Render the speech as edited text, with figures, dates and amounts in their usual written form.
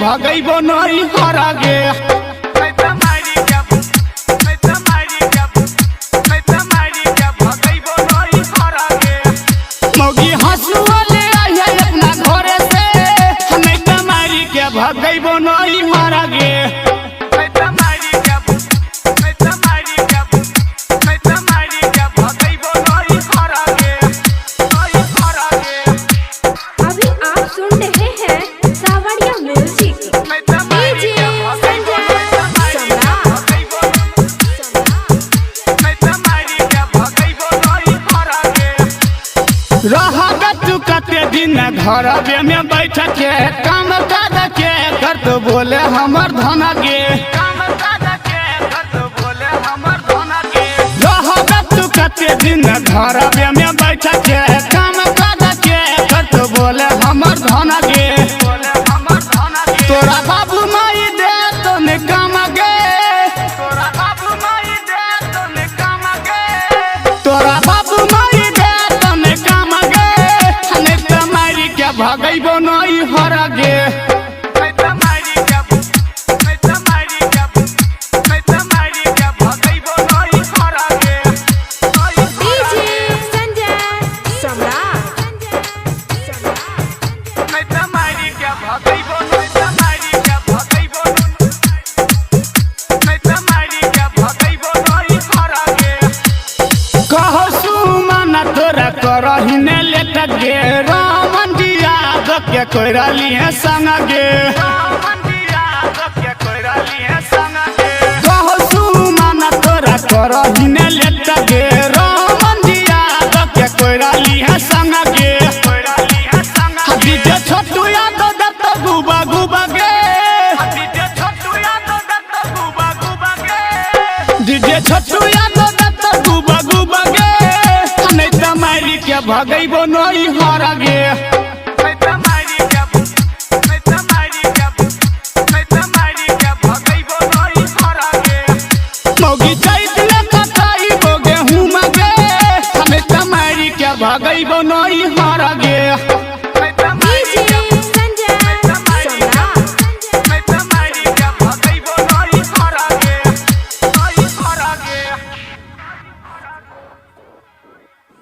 भगैबो नहीं हरा गे। मौगी हंसुआ ले आई है अपना घरे से, हमें कमारी के भगैबो नहीं हरा गे। रहा तू कते दिन घरवे में बैठ के काम काज के कर तो बोले हमर धन गे। रहा तू कते दिन घरवे में बैठ के काम काज के कर तो बोले हमर धन गे। तोरा बाबू माई दे तो ने काम गे, तोरा बाबू माई दे तो ने काम गे, तोरा बाबू माई दे तो ने काम गे। हने कमारी के भगैबो नहीं हरा गे। करहिने लेट गे रामन दिया के कोइराली है संग गे। कहो सुमन तोरा करहिने लेट गे रामन दिया के कोइराली है संग गे। डीजे छोटू याद दत्त गुबा गुबा गे, डीजे छोटू याद दत्त गुबा गुबा गे, डीजे छोटू याद दत्त गुबा गुबा गे। हमें तमारी के भगैबो नहीं हरा गे।